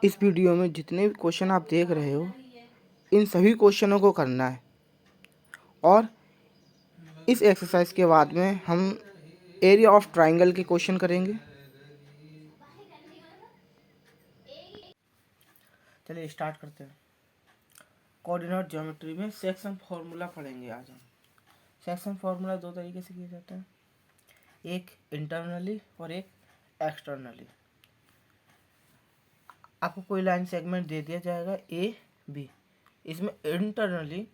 इस वीडियो में जितने भी क्वेश्चन आप देख रहे हो इन सभी क्वेश्चनों को करना है और इस एक्सरसाइज के बाद में हम एरिया ऑफ ट्राइंगल के क्वेश्चन करेंगे। चलिए स्टार्ट करते हैं। कोऑर्डिनेट ज्योमेट्री में सेक्शन फार्मूला पढ़ेंगे आज हम। सेक्शन फार्मूला दो तरीके से किया जाता है, एक इंटरनली और एक एक्सटर्नली। आपको कोई लाइन सेगमेंट दे दिया जाएगा ए बी, इसमें इंटरनली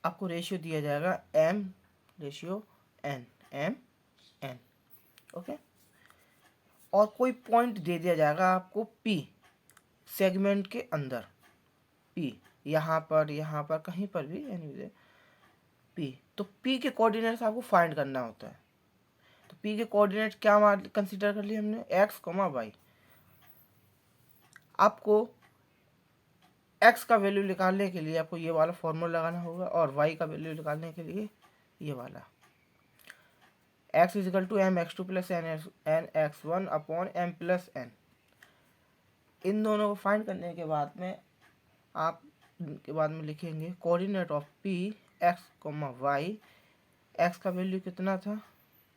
आपको रेशियो दिया जाएगा M ratio N, M N, okay. और कोई पॉइंट दे दिया जाएगा आपको पी सेगमेंट के अंदर, पी यहाँ पर कहीं पर भी एनीवे पी। तो पी के कोऑर्डिनेट्स आपको फाइंड करना होता है। तो पी के कोऑर्डिनेट क्या कंसीडर कर लिए हमने, एक्स कॉमा वाई। आपको एक्स का वैल्यू निकालने के लिए आपको ये वाला फॉर्मूला लगाना होगा और वाई का वैल्यू निकालने के लिए ये वाला x equal to M x two plus N x one upon M plus n. इन दोनों को फाइंड करने के बाद में आप के बाद में लिखेंगे coordinate of P X comma Y. X का वैल्यू कितना था,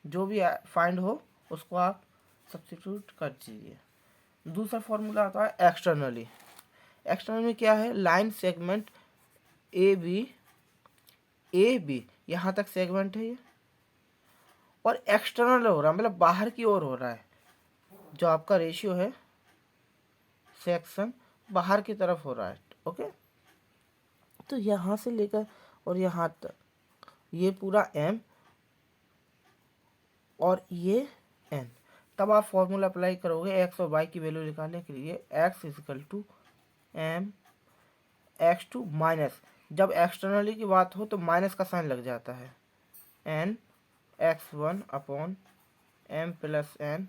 जो भी फाइंड हो उसको आप सब्स्टिट्यूट कर दीजिए। दूसरा फॉर्मूला आता है एक्सटर्नली। एक्सटर्नल में क्या है, लाइन सेगमेंट ए बी यहाँ तक सेगमेंट है ये, और एक्सटर्नल हो रहा है मतलब बाहर की ओर हो रहा है। जो आपका रेशियो है सेक्शन बाहर की तरफ हो रहा है, ओके। तो यहाँ से लेकर और यहाँ तक ये पूरा एम और ये एन। तब आप फॉर्मूला अप्लाई करोगे एक्स और वाई की वैल्यू निकालने के लिए, X equal to M x two minus, जब एक्सटर्नली की बात हो तो माइनस का साइन लग जाता है, N x one upon M plus N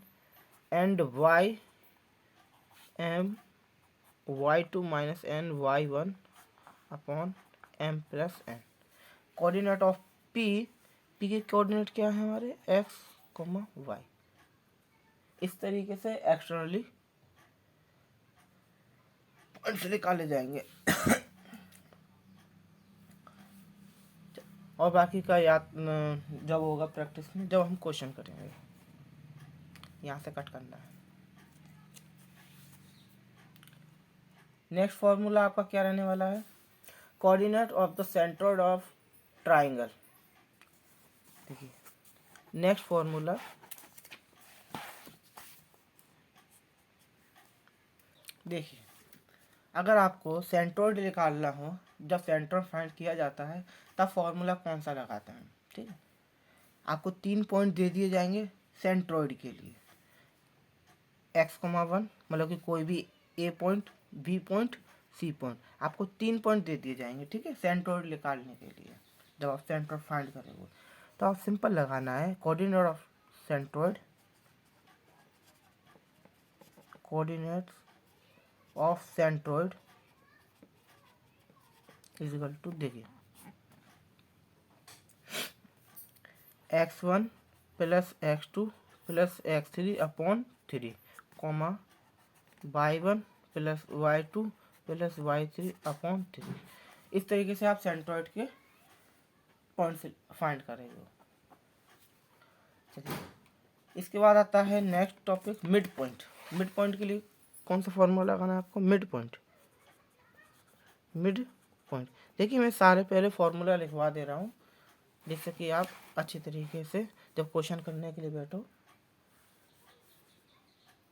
and Y M Y two minus N Y one upon M plus N. Coordinate of P, P के कोऑर्डिनेट क्या है हमारे, एक्स कॉमा वाई। इस तरीके से एक्सटर्नली पॉइंट्स निकाले जाएंगे। और बाकी का याद जब होगा प्रैक्टिस में, जब हम क्वेश्चन करेंगे। यहाँ से कट करना है। नेक्स्ट फॉर्मूला आपका क्या रहने वाला है, coordinate of the centroid of triangle. देखिए नेक्स्ट फॉर्मूला, देखिए अगर आपको सेंट्रोइड निकालना हो, जब सेंट्रोइड फाइंड किया जाता है तब फॉर्मूला कौन सा लगाते हैं, ठीक है। आपको 3 पॉइंट दे दिए जाएंगे सेंट्रोइड के लिए, एक्स कॉमा वन मतलब कि कोई भी A point B point C point, आपको 3 पॉइंट दे दिए जाएंगे, ठीक है, सेंट्रोइड निकालने के लिए। जब आप सेंट्रोइड फाइंड करेंगे तो आप सिंपल लगाना है coordinate of centroid, coordinate of centroid equal to, देखिए x one plus x two plus x three upon three comma y one plus y two plus y three upon three. इस तरीके से आप सेंट्रोइड के point find करेंगे। चलिए इसके बाद आता है next topic mid point. Mid point के लिए कौन सा फॉर्मूला लगाना है आपको, मिड पॉइंट। मिड पॉइंट देखिए मैं सारे पहले फॉर्मूला लिखवा दे रहा हूँ जिससे कि आप अच्छी तरीके से जब क्वेश्चन करने के लिए बैठो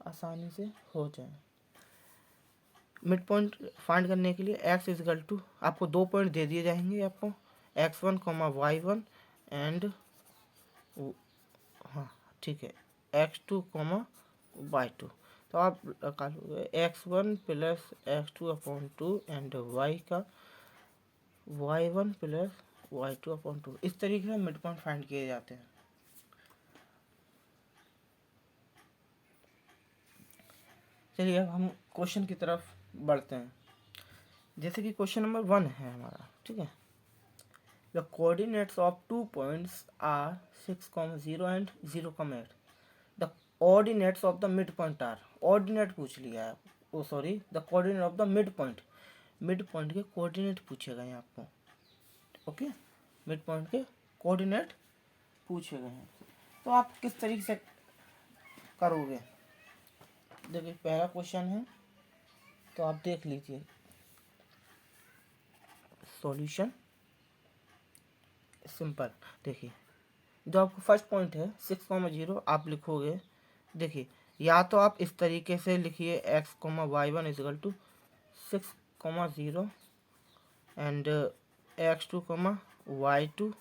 आसानी से हो जाए। मिड पॉइंट फाइंड करने के लिए एक्स इजिकल टू, आपको 2 पॉइंट दे दिए जाएंगे आपको, x one comma y one and, हाँ ठीक है, x two comma y two. तो आप निकालोगे x one plus x two upon two and y का y one plus y two upon two. इस तरीके से मिड पॉइंट फाइंड किए जाते हैं। चलिए अब हम क्वेश्चन की तरफ बढ़ते हैं। जैसे कि क्वेश्चन नंबर 1 है हमारा, ठीक है। The coordinates of 2 points are 6,0 and 0,8। The ordinates of the mid point are, ordinate पूछ लिया है, the coordinate of the mid point. Mid point के कोऑर्डिनेट पूछे गए हैं आपको। ओके, मिड पॉइंट के कोऑर्डिनेट पूछे गए हैं। तो आप किस तरीके से करोगे? देखिए पहला क्वेश्चन है, तो आप देख लीजिए सॉल्यूशन। सिंपल, देखिए जो आपका फर्स्ट पॉइंट है 6,0 आप लिखोगे। देखिए या तो आप इस तरीके से लिखिए x,y1 is equal to 6,0 and x2, y2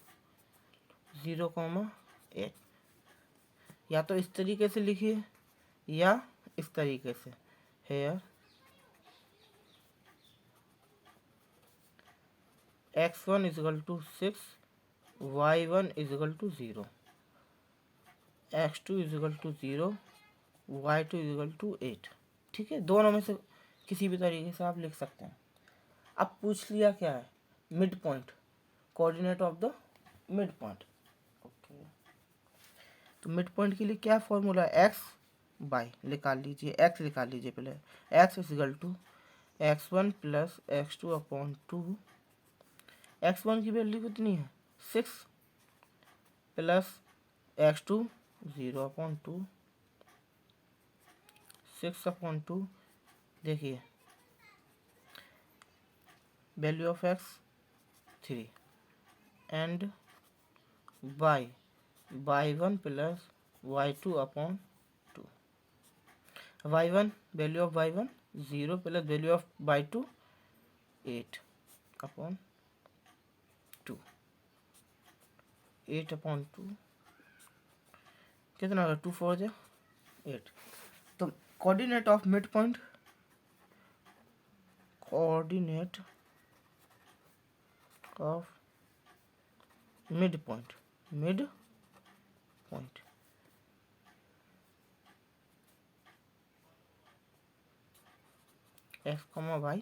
0,8, या तो इस तरीके से लिखिए या इस तरीके से। Here x1 equal to 6, y1 equal to 0, x2 equal to 0, y2 equal to 8। ठीक है, दोनों में से किसी भी तरीके से आप लिख सकते हैं। अब पूछ लिया क्या है? Mid point, coordinate of the mid point. Okay, तो मिड पॉइंट के लिए क्या फॉर्मूला है? एक्स बाई निकाल लीजिए, एक्स निकाल लीजिए पहले। X equal to x1 plus x2 upon 2। x1 की वैल्यू कितनी है? 6 प्लस x2 0/2, 6/2। देखिए value of x 3 and y1 plus y2/2। y1 value of y1 0 plus value of y2 8/2, 8/2 कितना होगा? 2 4 8। तो coordinate of mid point, coordinate of mid point, mid point x, y,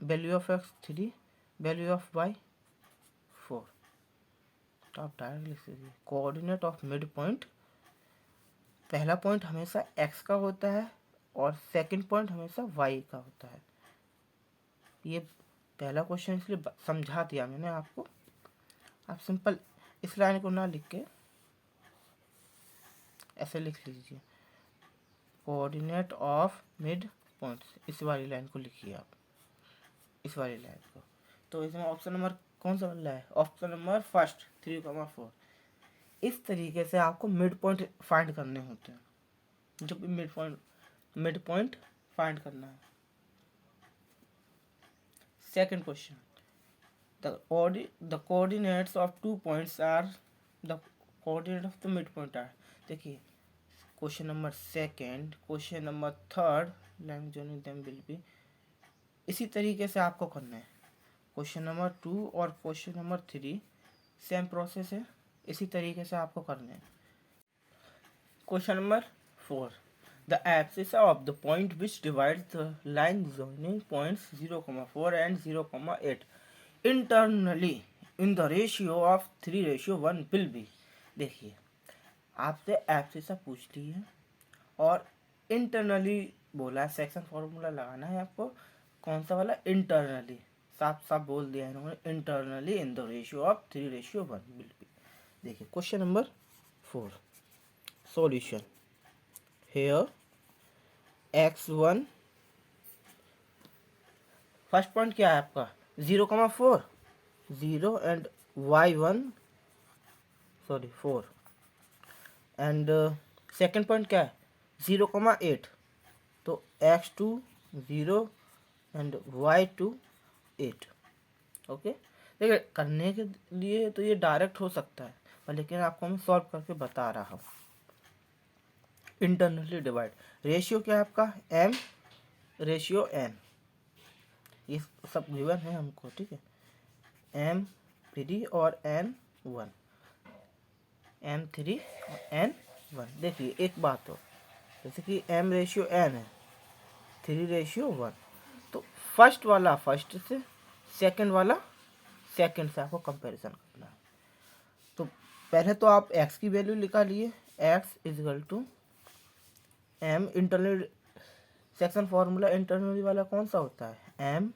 value of x 3, value of y 4। तो आप direct लिख लीजिए coordinate of mid point. पहला point हमेशा x का होता है और सेकंड पॉइंट हमेशा y का होता है। ये पहला क्वेश्चन इसलिए समझा दिया मैंने आपको। आप सिंपल इस लाइन को ना लिख के ऐसे लिख लीजिए, कोऑर्डिनेट ऑफ मिड पॉइंट। इस वाली लाइन को लिखिए आप, इस वाली लाइन को। तो इसमें ऑप्शन नंबर कौन सा बन रहा है? Option number first 3,4। इस तरीके से आपको मिड पॉइंट फाइंड करने होते हैं, जो भी मिड पॉइंट फाइंड करना है। Second question, the coordinates of 2 points are the coordinate of the mid point are. देखिए question number second, question number third, language joining them will be. इसी तरीके से आपको करना है। क्वेश्चन नंबर 2 और क्वेश्चन नंबर 3 सेम प्रोसेस है, इसी तरीके से आपको करना है। Question number 4, the axis of the point which divide the line joining points 0,4 and 0,8 internally in the ratio of 3:1 will be। देखिए आपसे एक्सिस पूछ ली है और इंटरनली बोला है, सेक्शन फॉर्मूला लगाना है आपको। कौन सा वाला? इंटरनली। साफ साफ बोल दिया है इन्होंने, internally in the ratio of 3:1 will be. देखिए question number 4 solution. Here x1, first point क्या है आपका? 0,4, 0 and y1 4 and second point क्या है? 0,8। तो x2 0 एंड y2 8। ओके, देखिए करने के लिए तो ये डायरेक्ट हो सकता है, पर लेकिन आपको मैं सॉल्व करके बता रहा हूँ। इंटरनली डिवाइड, रेशियो क्या है आपका? m रेशियो n, ये सब गिवन है हमको। ठीक है, m3 और n1, m3 और n1। देखिए एक बात हो, जैसे कि m रेशियो n है, 3:1, तो फर्स्ट वाला फर्स्ट से, सेकंड वाला सेकंड से आपको कंपैरिजन करना है। तो पहले तो आप x की वैल्यू निकालिए, x equal to M internal section formula internally वाला कौन सा होता है, M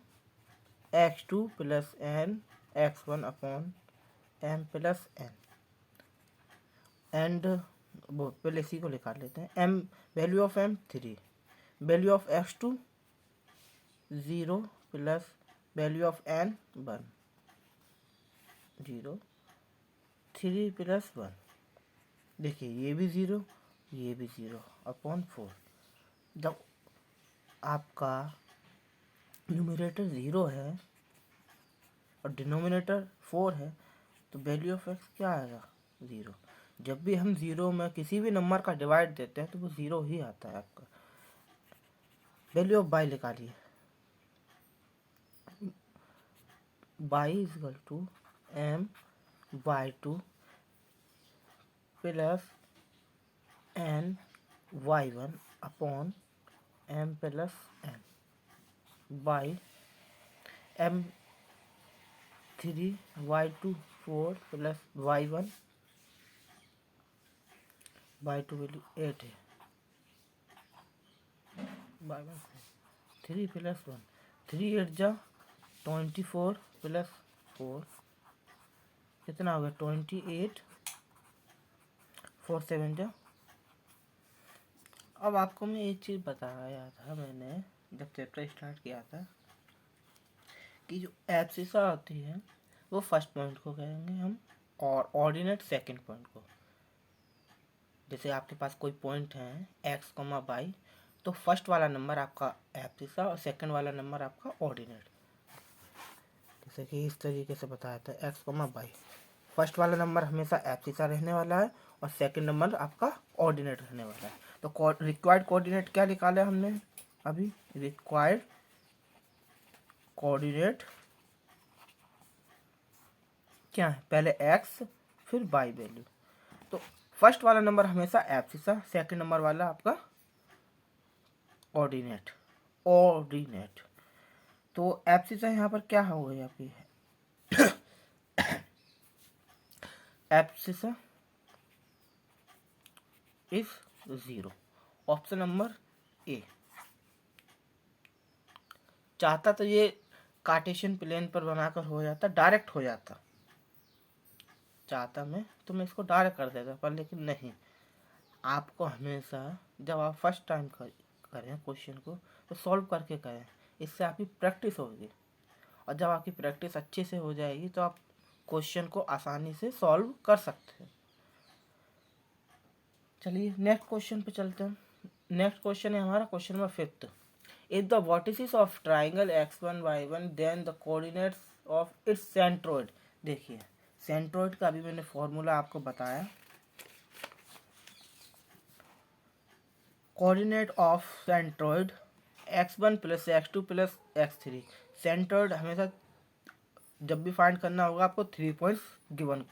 x two plus N x one upon M plus N, and वो पहले इसी को निकाल लेते हैं। M value of M 3, value of X two 0 plus value of N 1, 0 3 plus 1, देखिए ये भी 0 ये भी 0 अपॉन 4। जब आपका न्यूमरेटर 0 है और डिनोमिनेटर 4 है तो वैल्यू ऑफ एक्स क्या आएगा, 0। जब भी हम 0 में किसी भी नंबर का डिवाइड देते हैं तो वो 0 ही आता है आपका। वैल्यू ऑफ बाई निकालिए, Y is equal to M Y two plus N Y one upon M plus N Y M 3 Y two 4 plus Y one, Y two value 8 है, बाई वन 3 प्लस 1, 3 8 जा 24 plus 4 कितना हो गया 28, 4 7 जा। अब आपको मैं एक चीज़ बताया था मैंने जब चैप्टर स्टार्ट किया था कि जो एब्सिसा होती है वो फर्स्ट पॉइंट को कहेंगे हम और ऑर्डिनेट सेकंड पॉइंट को। जैसे आपके पास कोई पॉइंट है एक्स कॉमा बाई, तो फर्स्ट वाला नंबर आपका एब्सिसा और सेकंड वाला नंबर आपका ऑर्डिनेट। जैसे कि इस तरीके से बताया था एक्स कॉमा बाई, फर्स्ट वाला नंबर हमेशा एब्सिसा रहने वाला है और सेकंड नंबर आपका ऑर्डिनेट रहने वाला है। तो रिक्वायर्ड कोऑर्डिनेट क्या निकाला हमने अभी, रिक्वायर्ड कोऑर्डिनेट क्या है, पहले एक्स फिर बाई वैल्यू। तो फर्स्ट वाला नंबर हमेशा एब्सिसा, सेकंड नंबर वाला आपका ऑर्डिनेट, ऑर्डिनेट। तो एब्सिसा यहाँ पर क्या हो गई आपकी एब्सिसा इज 0, ऑप्शन नंबर ए। चाहता तो ये कार्टेशियन प्लेन पर बनाकर हो जाता, डायरेक्ट हो जाता, चाहता मैं तो मैं इसको डायरेक्ट कर देता, पर लेकिन नहीं, आपको हमेशा जब आप फर्स्ट टाइम करें क्वेश्चन को तो सॉल्व करके करें, इससे आपकी प्रैक्टिस होगी और जब आपकी प्रैक्टिस अच्छे से हो जाएगी तो आप क्वेश्चन को आसानी से सॉल्व कर सकते हैं। चलिए नेक्स्ट क्वेश्चन पे चलते हैं। नेक्स्ट क्वेश्चन है हमारा question number 5। If the vertices of triangle x1 y1 then the coordinates of its centroid. देखिए सेंट्रोइड का अभी मैंने फॉर्मूला आपको बताया, coordinate of centroid x1 plus x2 plus x3। Centroid हमेशा जब भी फाइंड करना होगा आपको 3 पॉइंट्स गिवन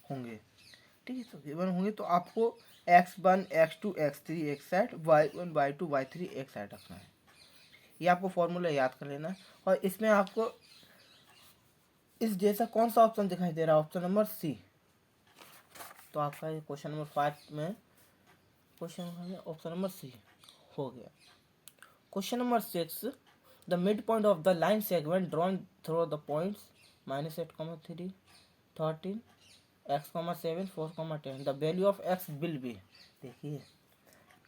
होंगे, ठीक है। तो गिवन होंगे तो आपको x1 x2 x3 एक साइड, y1 y2 y3 एक साइड रखना है। ये आपको फॉर्मूला याद कर लेना है। और इसमें आपको इस जैसा कौन सा ऑप्शन दिखाई दे रहा है, ऑप्शन नंबर सी। तो आपका ये क्वेश्चन नंबर 5 में क्वेश्चन ऑप्शन नंबर सी हो गया। Question number 6, the mid point of the line segment drawn through the points -8, 3, 13, x, 7, 4, 10, the value of x will be. देखिए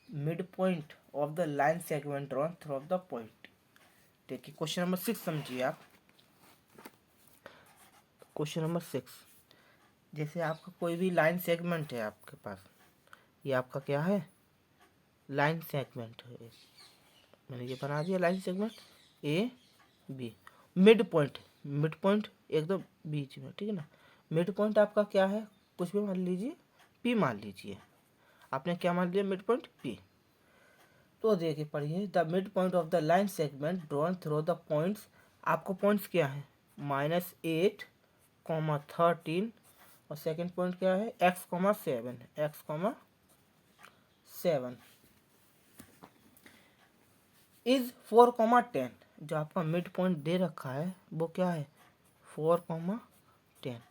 mid point of the line segment drawn through the point. देखिए question number 6 समझिए आप। Question number 6, जैसे आपका कोई भी line segment है आपके पास, ये आपका क्या है, लाइन सेगमेंट है, मैंने ये बना दिया line segment A B. Mid point एकदम बीच में, ठीक है ना। मिड पॉइंट आपका क्या है, कुछ भी मान लीजिए, पी मान लीजिए, आपने क्या मान लिया, मिड पॉइंट पी। तो देखिए पढ़िए, the mid point of the line segment drawn through the points. आपको पॉइंट्स क्या है, -8, 13 और सेकंड पॉइंट क्या है x, 7, x, 7 इज 4, 10। जो आपका मिड पॉइंट दे रखा है वो क्या है, 4, 10।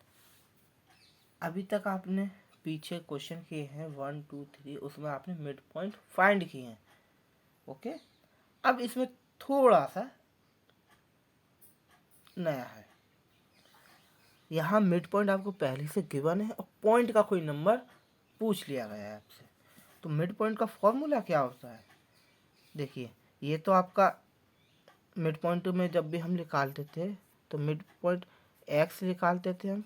अभी तक आपने पीछे क्वेश्चन किए हैं 1 2 3, उसमें आपने मिड पॉइंट फाइंड किए हैं। ओके, अब इसमें थोड़ा सा नया है, यहाँ मिड पॉइंट आपको पहले से गिवन है और पॉइंट का कोई नंबर पूछ लिया गया है आपसे। तो मिड पॉइंट का फॉर्मूला क्या होता है, देखिए ये तो आपका मिड पॉइंट में जब भी हम निकालते थे तो मिड पॉइंट एक्स निकालते थे हम।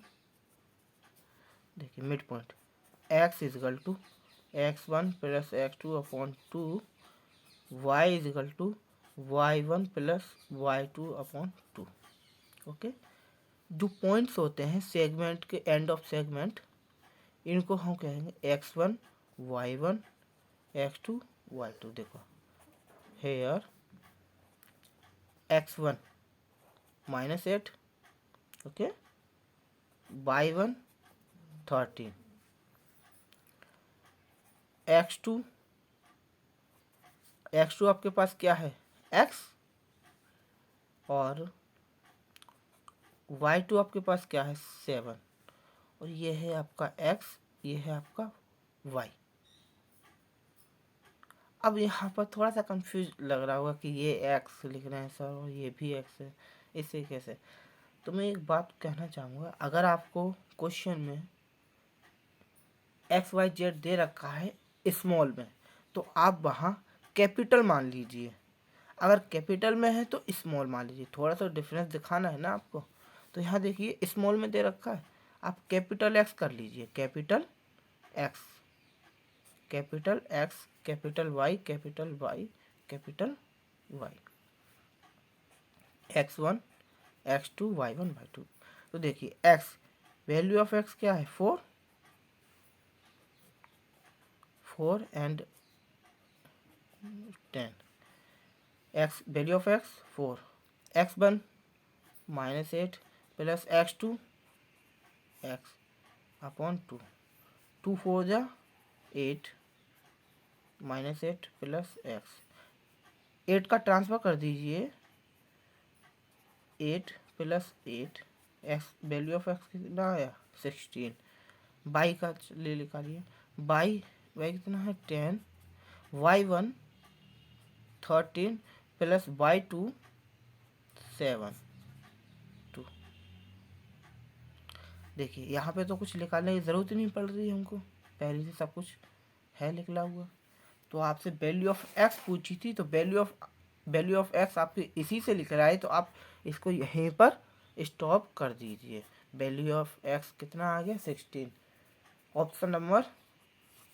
देखिए mid point X equal to x1 plus x2 upon 2, Y equal to y1 plus y2 upon 2। Okay, जो पॉइंट्स होते हैं सेगमेंट के एंड ऑफ सेगमेंट, इनको हम कहेंगे x1 y1 x2 y2। देखो hair x1 -8, okay, y1 13, x2 आपके पास क्या है x, और y2 आपके पास क्या है 7, और ये है आपका x, ये है आपका y। अब यहाँ पर थोड़ा सा कंफ्यूज लग रहा होगा कि ये x लिख रहे हैं सर और ये भी x है, इससे कैसे। तो मैं एक बात कहना चाहूँगा, अगर आपको क्वेश्चन में XYZ दे रखा है स्मॉल में, तो आप वहाँ कैपिटल मान लीजिए, अगर कैपिटल में है तो स्मॉल मान लीजिए। थोड़ा सा डिफरेंस दिखाना है ना आपको। तो यहाँ देखिए स्मॉल में दे रखा है, आप कैपिटल एक्स कर लीजिए, capital X, capital X, capital Y, capital Y, capital Y, x1 x2 y1 y2। तो देखिए x, वैल्यू ऑफ x क्या है 4 and 10, x value of x 4, x1 -8 plus x2 x upon 2, 2 4 जा 8 -8 प्लस x, 8 का transfer कर दीजिए, 8 plus 8, x value of x कितना आया 16, बाई का ले निकालिए, बाई कितना है 10, y1 13 प्लस y2 7 2। देखिए यहाँ पे तो कुछ निकालने की ज़रूरत ही नहीं पड़ रही हमको, पहले से सब कुछ है निकला हुआ। तो आपसे वैल्यू ऑफ एक्स पूछी थी, तो वैल्यू ऑफ एक्स आपके इसी से लिख रहा है, तो आप इसको यहीं पर स्टॉप कर दीजिए। वैल्यू ऑफ एक्स कितना आ गया 16, option number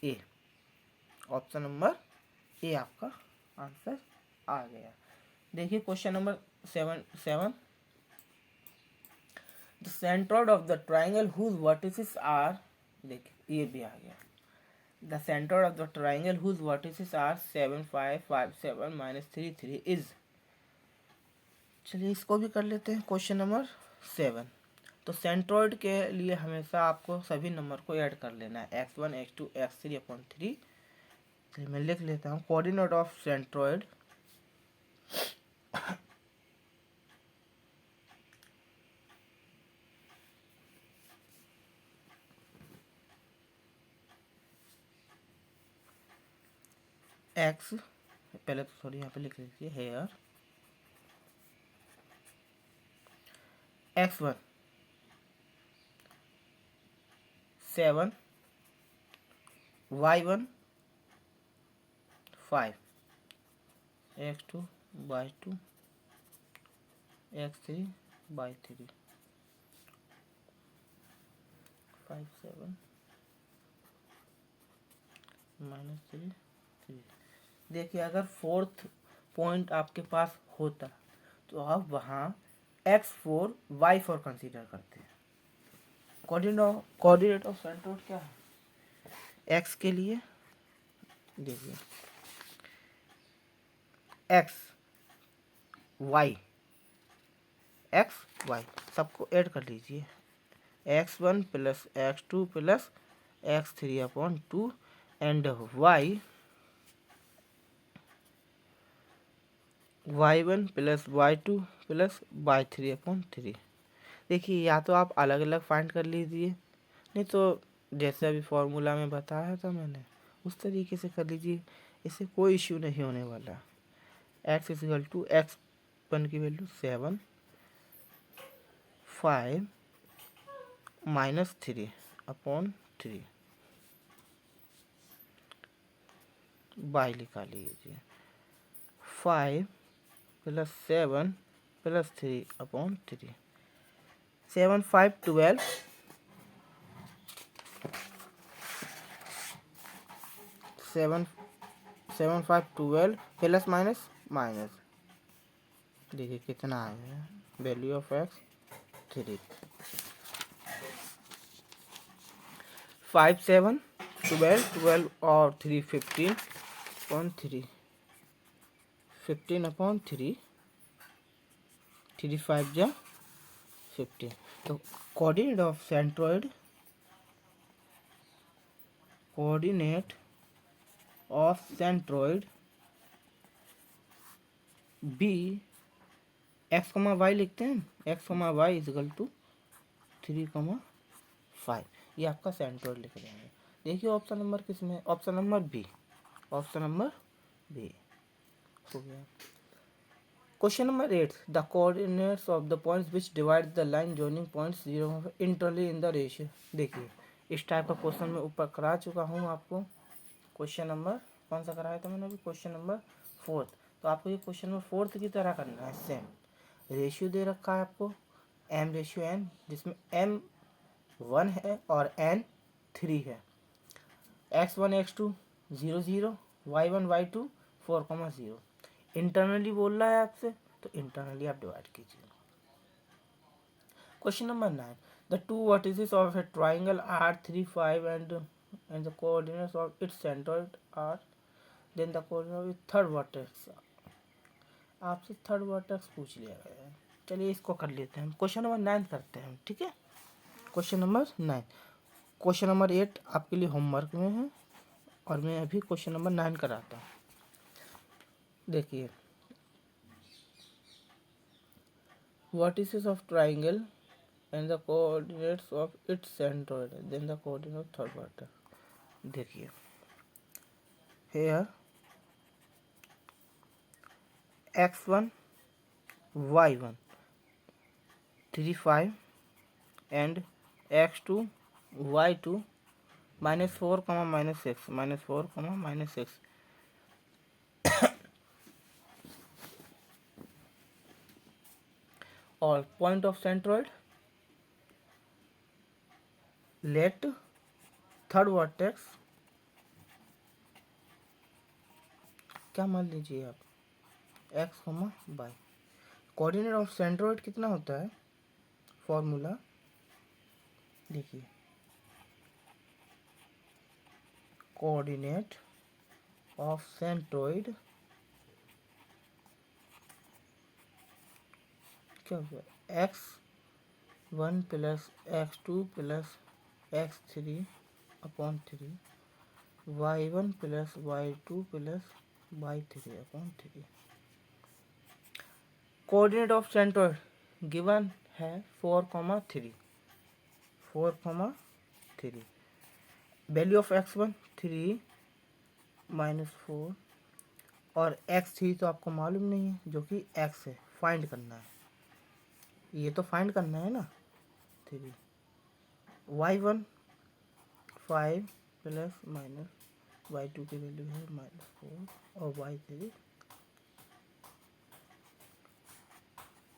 A, option number A आपका आंसर आ गया। देखिए question number 7, the centroid of the triangle whose vertices are, देखिए ये भी आ गया, the centroid of the triangle whose vertices are 7 5 5 7 -3 3 is. चलिए इसको भी कर लेते हैं, क्वेश्चन नंबर 7। तो सेंट्रोइड के लिए हमेशा आपको सभी नंबर को ऐड कर लेना है, x1 x2 x3 अपॉन 3। तो मैं लिख लेता हूँ कोऑर्डिनेट ऑफ सेंट्रोइड, x, पहले तो सॉरी यहाँ पे लिख लीजिए hair x1 7 y1 5 x2 y2 x3 y3 5 7 -3 3। देखिए अगर फोर्थ पॉइंट आपके पास होता तो आप वहाँ x4 y4 कंसीडर करते हैं। कोऑर्डिनेट ऑफ सेंट्रोइड क्या है x के लिए, देखिए x y सबको ऐड कर लीजिए, x1 plus x2 plus x3 upon 2 and y1 plus y2 plus y3 upon 3। देखिए या तो आप अलग अलग फाइंड कर लीजिए, नहीं तो जैसे अभी फॉर्मूला में बताया था मैंने, उस तरीके से कर लीजिए, इससे कोई इश्यू नहीं होने वाला। X equal to X one की वैल्यू 7, 5 -3/3 बाई लिखा लीजिए। 5 + 7 + 3/3, 7 5 12, 7 7 5 12 प्लस माइनस माइनस, देखिए कितना आया है वैल्यू ऑफ एक्स 3। 5 7 12, 12 और 3 15/3, 15/3, 3 5 जा 15। तो coordinate of centroid, coordinate of centroid be X comma Y लिखते हैं, x comma Y is equal to 3,5, ये आपका सेंट्रॉइड लिख देंगे। देखिए ऑप्शन नंबर किस में, option number B, option number B हो गया। Question number 8, the coordinates of the points which divide the line joining points 0 internally in the ratio. देखिए इस टाइप का क्वेश्चन मैं ऊपर करा चुका हूँ आपको। क्वेश्चन नंबर कौन सा कराया था मैंने अभी, क्वेश्चन नंबर 4। तो आपको ये क्वेश्चन नंबर 4 की तरह करना है सेम। रेशियो दे रखा है आपको m/n, जिसमें m 1 है और n 3 है। x1 x2 0 0, y1 y2 4,0। Internally बोल रहा है आपसे, तो इंटरनली आप डिवाइड कीजिए। Question number 9, the two vertices of a triangle are 3 5 and the coordinates of its centroid are, then the coordinate of third vertex. आपसे थर्ड वर्टेक्स पूछ लिया गया है, चलिए इसको कर लेते हैं। क्वेश्चन नंबर 9 करते हैं, ठीक है। क्वेश्चन नंबर 9, क्वेश्चन नंबर 8 आपके लिए होमवर्क में है और मैं अभी क्वेश्चन नंबर 9 कराता हूँ। देखिए vertices of triangle and the coordinates of its centroid, then the coordinate of third vertex. देखिए here x1 y1 3 5 and x2 y2 -4, -6, -4, -6। और point of centroid, let third vertex क्या मान लीजिए आप, x, y। Coordinate of centroid कितना होता है, formula देखिए, कोऑर्डिनेट ऑफ सेंट्रॉइड क्या होगा, x1 + x2 + x3/3, y1 + y2 + y3/3। Coordinate of centroid given है 4,3, 4,3। वैल्यू ऑफ x1 3 -4 और x3 तो आपको मालूम नहीं है, जो कि x है, फाइंड करना है, ये तो फाइंड करना है ना। 3 y1 5 ± y2 की वैल्यू है -4 और y3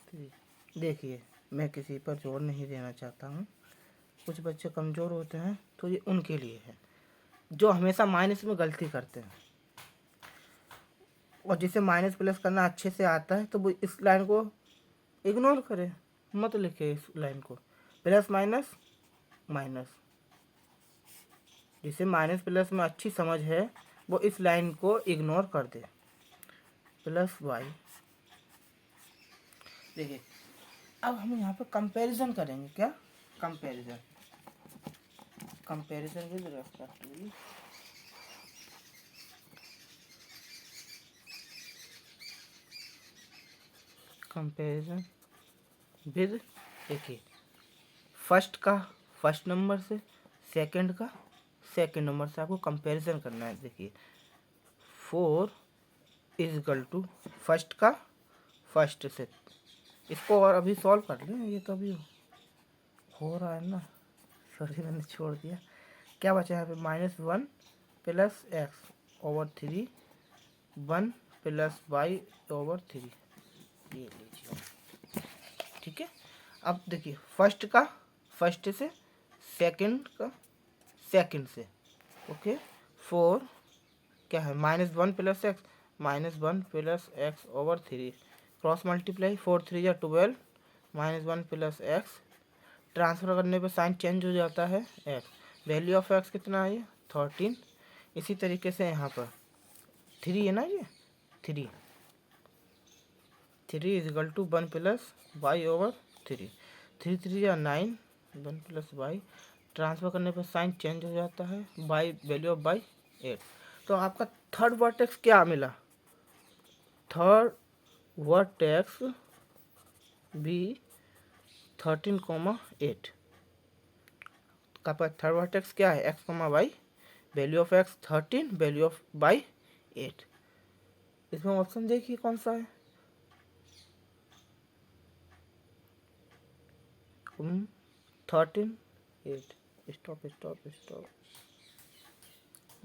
3। देखिए मैं किसी पर जोर नहीं देना चाहता हूँ, कुछ बच्चे कमज़ोर होते हैं तो ये उनके लिए है, जो हमेशा माइनस में गलती करते हैं, और जिसे माइनस प्लस करना अच्छे से आता है तो वो इस लाइन को इग्नोर करे, मत लिखे इस लाइन को, प्लस माइनस माइनस। जिसे माइनस प्लस में अच्छी समझ है वो इस लाइन को इग्नोर कर दे, +y। देखिए अब हम यहाँ पर कंपैरिजन करेंगे, क्या comparison, comparison with respect to comparison with, देखिए फर्स्ट का फर्स्ट नंबर से, सेकंड का सेकंड नंबर से आपको कंपैरिजन करना है। देखिए 4 इज इक्वल टू फर्स्ट का फर्स्ट से। इसको और अभी सॉल्व कर लें, ये तो अभी हो रहा है ना, सॉरी मैंने छोड़ दिया। क्या बचा है यहाँ पे, -1 plus X over 3 1 plus Y over 3, ये लीजिए, ठीक है। अब देखिए फर्स्ट का फर्स्ट से, सेकंड का सेकंड से, ओके। 4 क्या है, -1 plus x, -1 plus X over 3, cross multiply 4 3 या 12, -1 प्लस एक्स, ट्रांसफ़र करने पे साइन चेंज हो जाता है एक्स। वैल्यू ऑफ एक्स कितना है, ये 13। इसी तरीके से यहाँ पर 3 है ना, ये 3 is equal to 1 plus Y over 3, 3 3 या 9, 1 प्लस वाई, ट्रांसफ़र करने पर साइन चेंज हो जाता है, बाई वैल्यू ऑफ बाई 8। तो आपका थर्ड वर्टेक्स क्या मिला, थर्ड वर्टेक्स बी 13,8 का पर थर्ड वर्टेक्स क्या है, X comma Y, value of X 13, value of Y 8। इसमें ऑप्शन देखिए कौन सा है, 13 8। स्टॉप स्टॉप स्टॉप,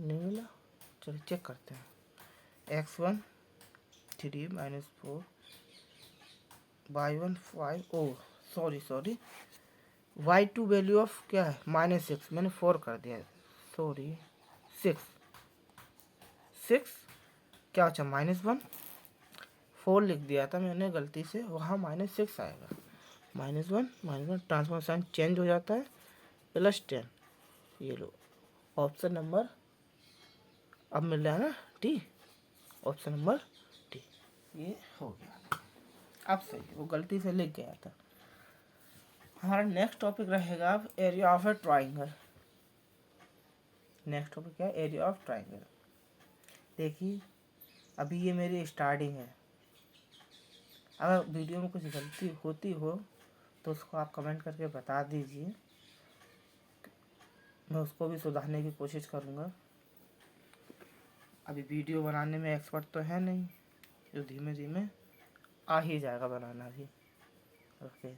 नहीं मिला, चलिए चेक करते हैं। x1 3 -4 y1 5, O sorry y2 value of क्या है, -6, मैंने 4 कर दिया, सॉरी 6 क्या अच्छा -1, 4 लिख दिया था मैंने गलती से, वहाँ -6 आएगा, -1 ट्रांसफॉर्म साइन चेंज हो जाता है, +10। ये लो ऑप्शन नंबर अब मिल रहा है ना, डी, ऑप्शन नंबर डी, ये हो गया। अब सही, वो गलती से लिख गया था। हमारा नेक्स्ट टॉपिक रहेगा अब area of a triangle. Next topic क्या है, एरिया ऑफ ट्राइंगल। देखिए अभी ये मेरी स्टार्टिंग है, अगर वीडियो में कुछ गलती होती हो तो उसको आप कमेंट करके बता दीजिए, मैं उसको भी सुधारने की कोशिश करूँगा। अभी वीडियो बनाने में एक्सपर्ट तो है नहीं, जो धीमे धीमे आ ही जाएगा बनाना भी, ओके।